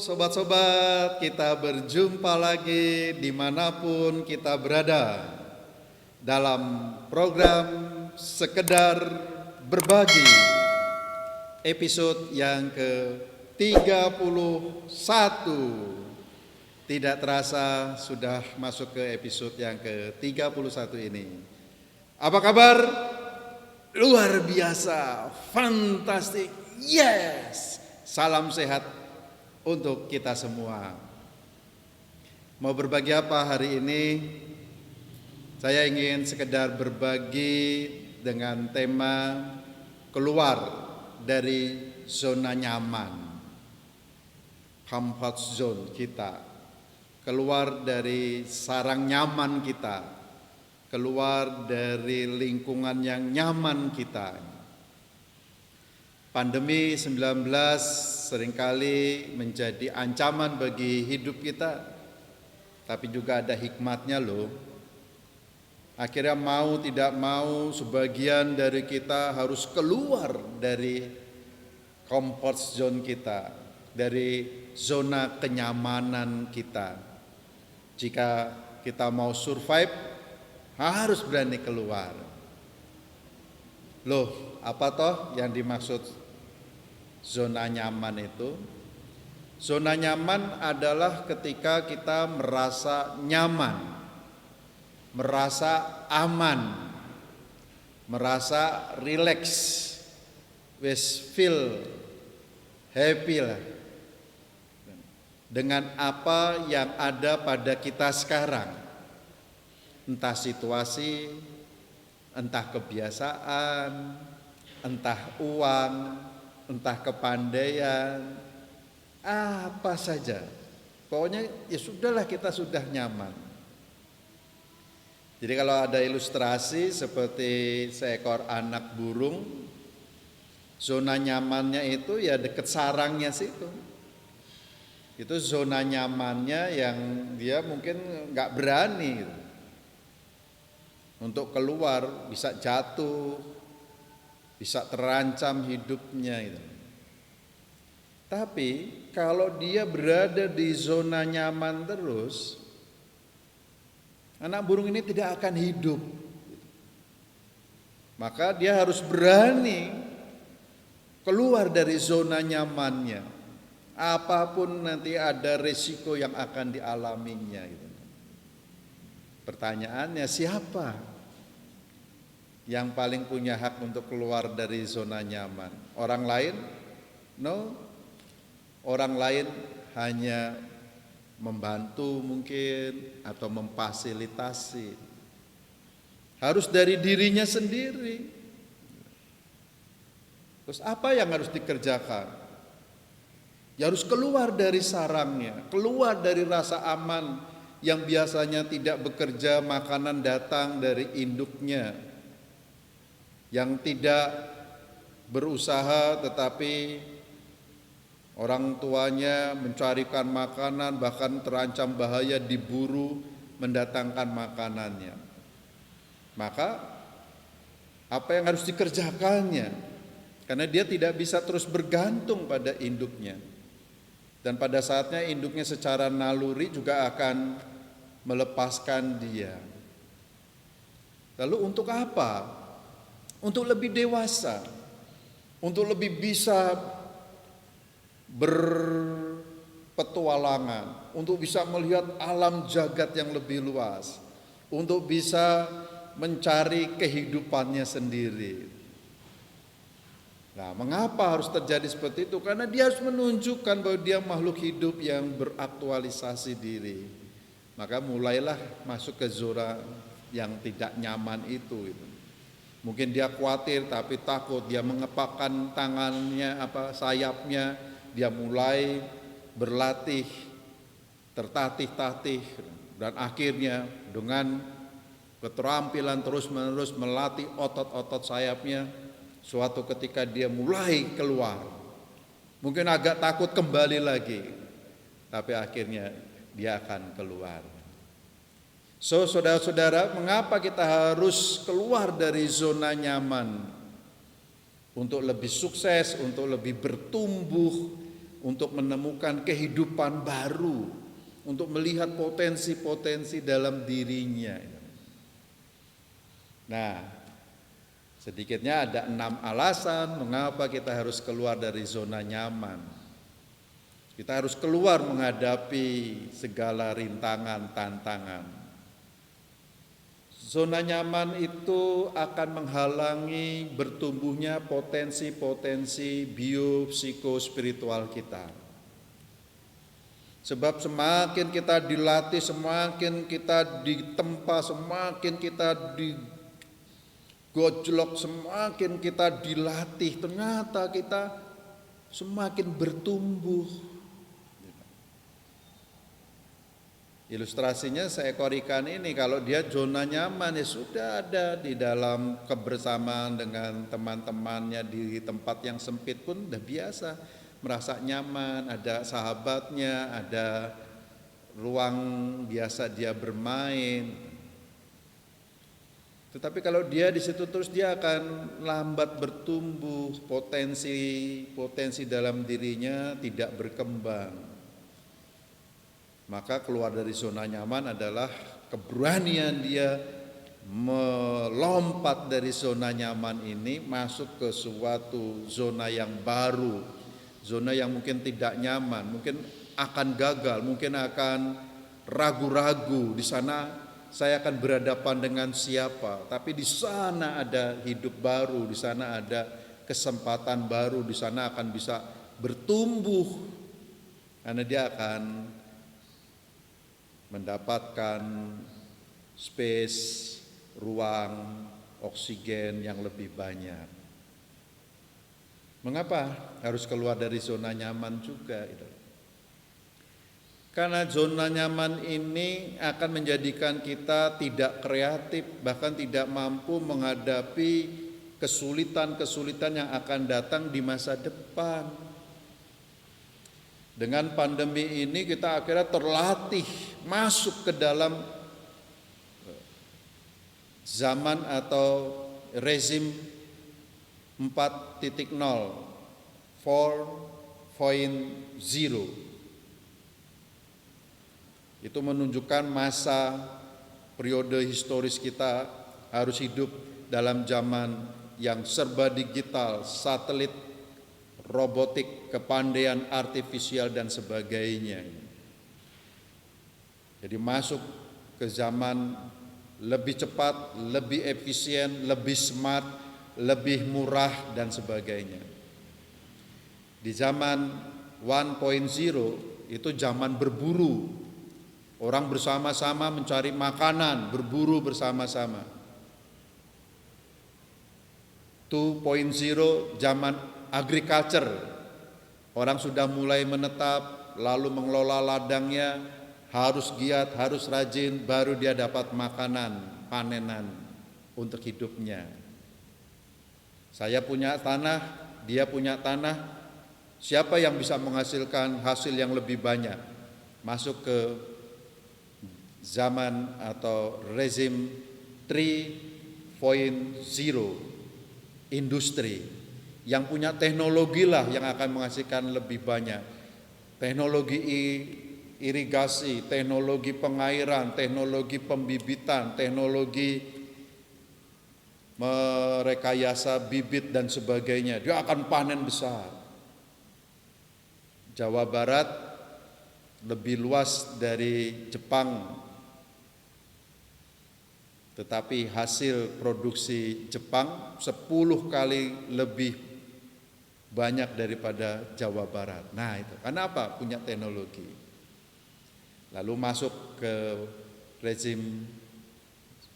sobat-sobat, kita berjumpa lagi dimanapun kita berada dalam program Sekedar Berbagi episode yang ke-31. Tidak terasa sudah masuk ke episode yang ke-31 ini. Apa kabar? Luar biasa, fantastik, yes! Salam sehat untuk kita semua. Mau berbagi apa hari ini? Saya ingin sekedar berbagi dengan tema keluar dari zona nyaman, comfort zone kita, keluar dari sarang nyaman kita, keluar dari lingkungan yang nyaman kita. Pandemi 19 seringkali menjadi ancaman bagi hidup kita, tapi juga ada hikmatnya loh. Akhirnya mau tidak mau sebagian dari kita harus keluar dari comfort zone kita, dari zona kenyamanan kita. Jika kita mau survive, harus berani keluar. Loh, apa toh yang dimaksud zona nyaman itu? Zona nyaman adalah ketika kita merasa nyaman, merasa aman, merasa relax, feel happy lah dengan apa yang ada pada kita sekarang. Entah situasi, entah kebiasaan, entah uang, entah kepandaian, apa saja. Pokoknya ya sudahlah, kita sudah nyaman. Jadi kalau ada ilustrasi seperti seekor anak burung, zona nyamannya itu ya dekat sarangnya situ. Itu zona nyamannya yang dia mungkin nggak berani gitu. Untuk keluar, bisa jatuh, bisa terancam hidupnya gitu. Tapi kalau dia berada di zona nyaman terus, anak burung ini tidak akan hidup. Maka dia harus berani keluar dari zona nyamannya. Apapun nanti ada resiko yang akan dialaminya gitu. Pertanyaannya, siapa yang paling punya hak untuk keluar dari zona nyaman? Orang lain? No. Orang lain hanya membantu mungkin atau memfasilitasi. Harus dari dirinya sendiri. Terus apa yang harus dikerjakan? Ya harus keluar dari sarangnya, keluar dari rasa aman yang biasanya tidak bekerja, makanan datang dari induknya, yang tidak berusaha tetapi orang tuanya mencarikan makanan, bahkan terancam bahaya diburu mendatangkan makanannya. Maka apa yang harus dikerjakannya? Karena dia tidak bisa terus bergantung pada induknya. Dan pada saatnya induknya secara naluri juga akan melepaskan dia. Lalu untuk apa? Untuk lebih dewasa, untuk lebih bisa berpetualangan, untuk bisa melihat alam jagat yang lebih luas, untuk bisa mencari kehidupannya sendiri. Nah, mengapa harus terjadi seperti itu? Karena dia harus menunjukkan bahwa dia makhluk hidup yang beraktualisasi diri. Maka mulailah masuk ke zona yang tidak nyaman itu. Mungkin dia khawatir tapi takut, dia mengepakkan tangannya, sayapnya, dia mulai berlatih, tertatih-tatih, dan akhirnya dengan keterampilan terus-menerus melatih otot-otot sayapnya, suatu ketika dia mulai keluar. Mungkin agak takut kembali lagi, tapi akhirnya dia akan keluar. So, saudara-saudara, mengapa kita harus keluar dari zona nyaman? Untuk lebih sukses, untuk lebih bertumbuh, untuk menemukan kehidupan baru, untuk melihat potensi-potensi dalam dirinya. Nah, sedikitnya ada 6 alasan mengapa kita harus keluar dari zona nyaman. Kita harus keluar menghadapi segala rintangan, tantangan. Zona nyaman itu akan menghalangi bertumbuhnya potensi-potensi biopsikospiritual kita. Sebab semakin kita dilatih, semakin kita ditempa, semakin kita digojlok, semakin kita dilatih, ternyata kita semakin bertumbuh. Ilustrasinya seekor ikan ini, kalau dia zona nyaman ya sudah ada di dalam kebersamaan dengan teman-temannya di tempat yang sempit pun udah biasa, merasa nyaman, ada sahabatnya, ada ruang biasa dia bermain. Tetapi kalau dia di situ terus, dia akan lambat bertumbuh, potensi dalam dirinya tidak berkembang. Maka keluar dari zona nyaman adalah keberanian dia melompat dari zona nyaman ini masuk ke suatu zona yang baru, zona yang mungkin tidak nyaman, mungkin akan gagal, mungkin akan ragu-ragu. Di sana saya akan berhadapan dengan siapa? Tapi di sana ada hidup baru, di sana ada kesempatan baru, di sana akan bisa bertumbuh karena dia akan mendapatkan space, ruang, oksigen yang lebih banyak. Mengapa harus keluar dari zona nyaman juga? Karena zona nyaman ini akan menjadikan kita tidak kreatif, bahkan tidak mampu menghadapi kesulitan-kesulitan yang akan datang di masa depan. Dengan pandemi ini kita akhirnya terlatih masuk ke dalam zaman atau rezim 4.0, 4.0. Itu menunjukkan masa periode historis kita harus hidup dalam zaman yang serba digital, satelit, robotik, kepandaian artifisial dan sebagainya. Jadi masuk ke zaman lebih cepat, lebih efisien, lebih smart, lebih murah dan sebagainya. Di zaman 1.0 itu zaman berburu. Orang bersama-sama mencari makanan, berburu bersama-sama. 2.0 zaman agriculture, orang sudah mulai menetap, lalu mengelola ladangnya, harus giat, harus rajin, baru dia dapat makanan, panenan untuk hidupnya. Saya punya tanah, dia punya tanah, siapa yang bisa menghasilkan hasil yang lebih banyak? Masuk ke zaman atau rezim 3.0, industri. Yang punya teknologi lah yang akan menghasilkan lebih banyak. Teknologi irigasi, teknologi pengairan, teknologi pembibitan, teknologi merekayasa bibit dan sebagainya. Dia akan panen besar. Jawa Barat lebih luas dari Jepang, tetapi hasil produksi Jepang 10 kali lebih banyak daripada Jawa Barat. Nah itu, karena apa? Punya teknologi. Lalu masuk ke rezim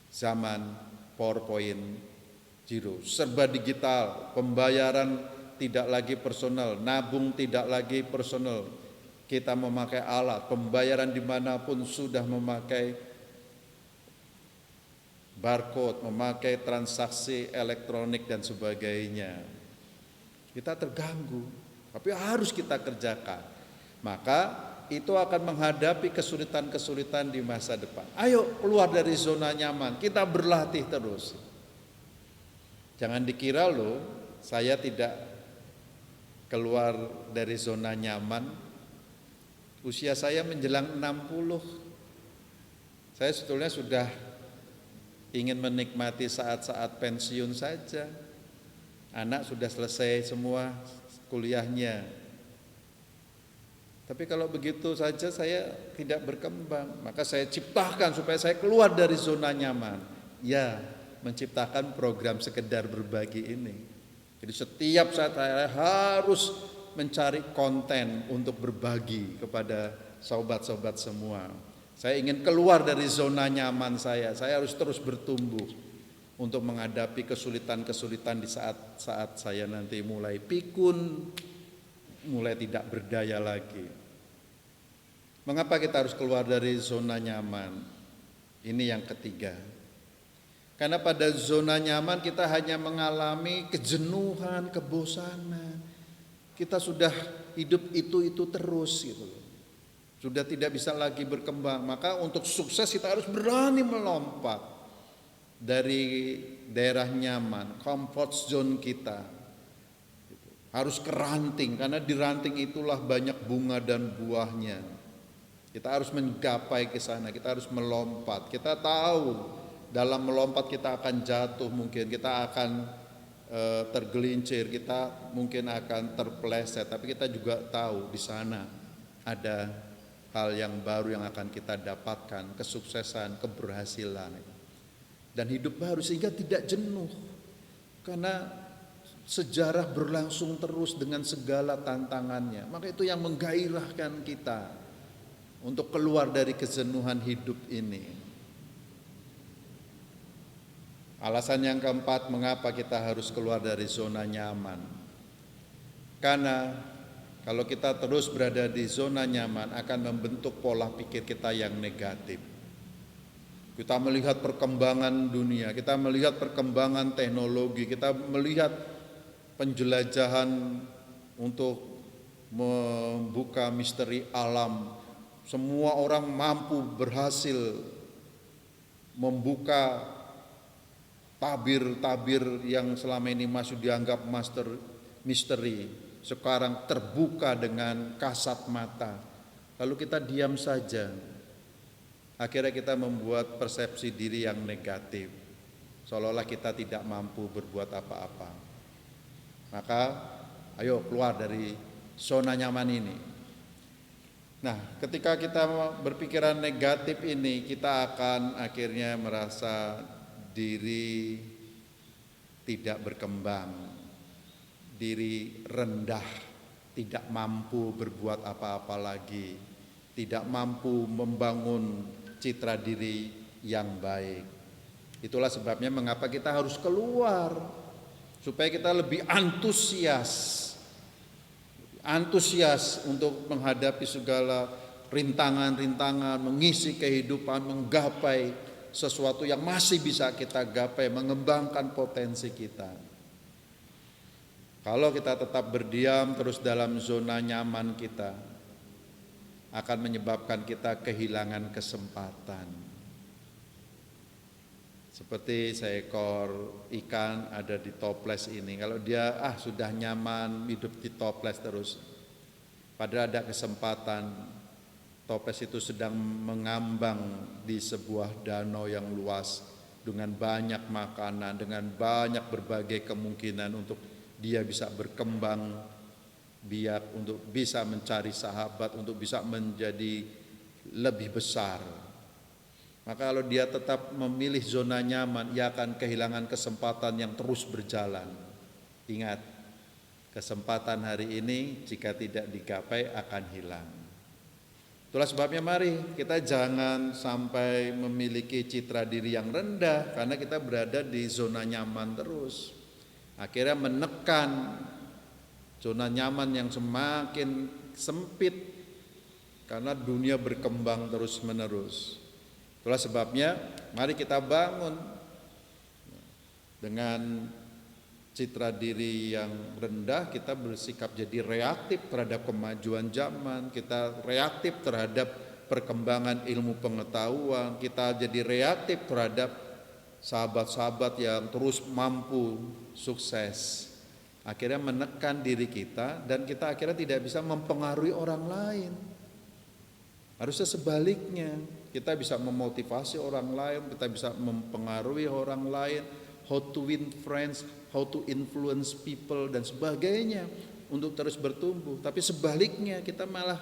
zaman 4.0, serba digital, pembayaran tidak lagi personal, nabung tidak lagi personal. Kita memakai alat, pembayaran dimanapun sudah memakai barcode, memakai transaksi elektronik dan sebagainya. Kita terganggu, tapi harus kita kerjakan. Maka itu akan menghadapi kesulitan-kesulitan di masa depan. Ayo keluar dari zona nyaman, kita berlatih terus. Jangan dikira loh, saya tidak keluar dari zona nyaman. Usia saya menjelang 60. Saya sebetulnya sudah ingin menikmati saat-saat pensiun saja. Anak sudah selesai semua kuliahnya. Tapi kalau begitu saja saya tidak berkembang, maka saya ciptakan supaya saya keluar dari zona nyaman. Ya, menciptakan program sekedar berbagi ini. Jadi setiap saat saya harus mencari konten untuk berbagi kepada sobat-sobat semua. Saya ingin keluar dari zona nyaman saya harus terus bertumbuh untuk menghadapi kesulitan-kesulitan di saat-saat saya nanti mulai pikun, mulai tidak berdaya lagi. Mengapa kita harus keluar dari zona nyaman? Ini yang ketiga. Karena pada zona nyaman kita hanya mengalami kejenuhan, kebosanan. Kita sudah hidup itu terus gitu loh. Sudah tidak bisa lagi berkembang. Maka untuk sukses kita harus berani melompat dari daerah nyaman, comfort zone kita. Harus ke ranting, karena di ranting itulah banyak bunga dan buahnya. Kita harus menggapai ke sana, kita harus melompat. Kita tahu dalam melompat kita akan jatuh, mungkin kita akan tergelincir, kita mungkin akan terpeleset, tapi kita juga tahu di sana ada hal yang baru yang akan kita dapatkan, kesuksesan, keberhasilan dan hidup baru, sehingga tidak jenuh. Karena sejarah berlangsung terus dengan segala tantangannya. Maka itu yang menggairahkan kita untuk keluar dari kejenuhan hidup ini. Alasan yang keempat, mengapa kita harus keluar dari zona nyaman? Karena kalau kita terus berada di zona nyaman akan membentuk pola pikir kita yang negatif. Kita melihat perkembangan dunia, kita melihat perkembangan teknologi, kita melihat penjelajahan untuk membuka misteri alam. Semua orang mampu berhasil membuka tabir-tabir yang selama ini masih dianggap misteri, sekarang terbuka dengan kasat mata. Lalu kita diam saja. Akhirnya kita membuat persepsi diri yang negatif, seolah-olah kita tidak mampu berbuat apa-apa. Maka ayo keluar dari zona nyaman ini. Nah, ketika kita berpikiran negatif ini, kita akan akhirnya merasa diri tidak berkembang, diri rendah, tidak mampu berbuat apa-apa lagi, tidak mampu membangun citra diri yang baik. Itulah sebabnya mengapa kita harus keluar, supaya kita lebih antusias untuk menghadapi segala rintangan-rintangan, mengisi kehidupan, menggapai sesuatu yang masih bisa kita gapai, mengembangkan potensi kita. Kalau kita tetap berdiam terus dalam zona nyaman kita, akan menyebabkan kita kehilangan kesempatan. Seperti seekor ikan ada di toples ini, kalau dia sudah nyaman hidup di toples terus, padahal ada kesempatan toples itu sedang mengambang di sebuah danau yang luas dengan banyak makanan, dengan banyak berbagai kemungkinan untuk dia bisa berkembang biak, untuk bisa mencari sahabat, untuk bisa menjadi lebih besar. Maka kalau dia tetap memilih zona nyaman, ia akan kehilangan kesempatan yang terus berjalan. Ingat, kesempatan hari ini jika tidak digapai akan hilang. Itulah sebabnya mari kita jangan sampai memiliki citra diri yang rendah, karena kita berada di zona nyaman terus. Akhirnya menekan zona nyaman yang semakin sempit, karena dunia berkembang terus menerus. Itulah sebabnya mari kita bangun dengan citra diri yang rendah, kita bersikap jadi reaktif terhadap kemajuan zaman, kita reaktif terhadap perkembangan ilmu pengetahuan, kita jadi reaktif terhadap sahabat-sahabat yang terus mampu sukses. akhirnya menekan diri kita dan kita akhirnya tidak bisa mempengaruhi orang lain. Harusnya sebaliknya, kita bisa memotivasi orang lain, kita bisa mempengaruhi orang lain, how to win friends, how to influence people dan sebagainya untuk terus bertumbuh. Tapi sebaliknya kita malah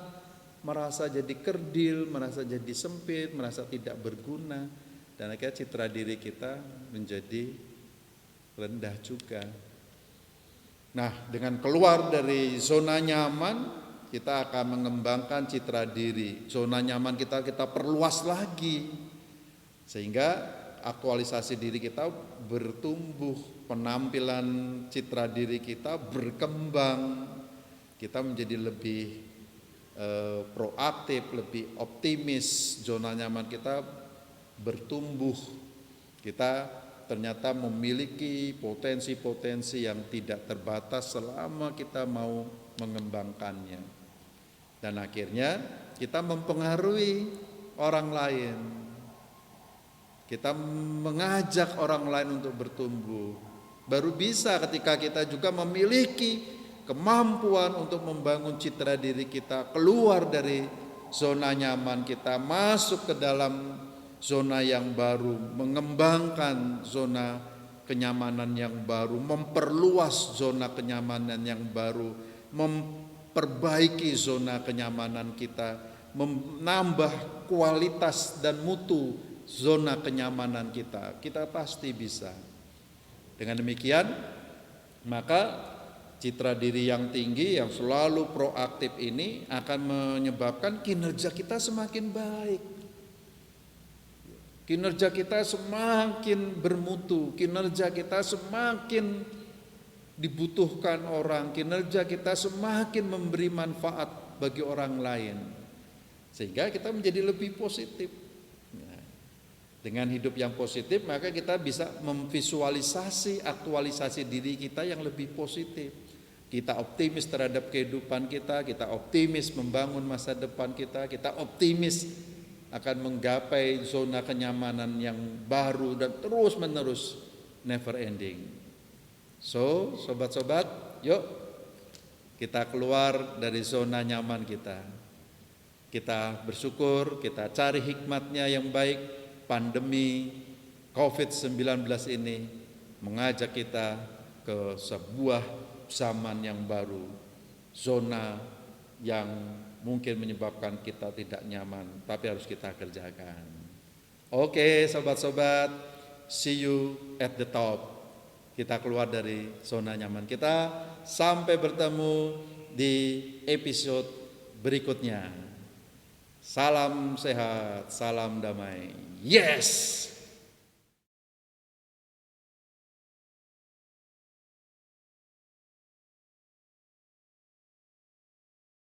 merasa jadi kerdil, merasa jadi sempit, merasa tidak berguna, dan akhirnya citra diri kita menjadi rendah juga. Nah, dengan keluar dari zona nyaman, kita akan mengembangkan citra diri. Zona nyaman kita perluas lagi, sehingga aktualisasi diri kita bertumbuh, penampilan citra diri kita berkembang, kita menjadi lebih proaktif, lebih optimis, zona nyaman kita bertumbuh, kita ternyata memiliki potensi-potensi yang tidak terbatas selama kita mau mengembangkannya. Dan akhirnya kita mempengaruhi orang lain. Kita mengajak orang lain untuk bertumbuh. Baru bisa ketika kita juga memiliki kemampuan untuk membangun citra diri kita, keluar dari zona nyaman kita, masuk ke dalam zona yang baru, mengembangkan zona kenyamanan yang baru, memperluas zona kenyamanan yang baru, memperbaiki zona kenyamanan kita, menambah kualitas dan mutu zona kenyamanan kita. Kita pasti bisa. Dengan demikian, maka citra diri yang tinggi, yang selalu proaktif ini akan menyebabkan kinerja kita semakin baik. Kinerja kita semakin bermutu, kinerja kita semakin dibutuhkan orang, kinerja kita semakin memberi manfaat bagi orang lain, sehingga kita menjadi lebih positif. Dengan hidup yang positif, maka kita bisa memvisualisasi, aktualisasi diri kita yang lebih positif. Kita optimis terhadap kehidupan kita optimis membangun masa depan kita optimis akan menggapai zona kenyamanan yang baru dan terus menerus, never ending. So, sobat-sobat, yuk kita keluar dari zona nyaman kita. Kita bersyukur, kita cari hikmatnya yang baik. Pandemi COVID-19 ini mengajak kita ke sebuah zaman yang baru, zona yang mungkin menyebabkan kita tidak nyaman, tapi harus kita kerjakan. Oke, sobat-sobat, see you at the top. Kita keluar dari zona nyaman kita. Sampai bertemu di episode berikutnya. Salam sehat, salam damai. Yes!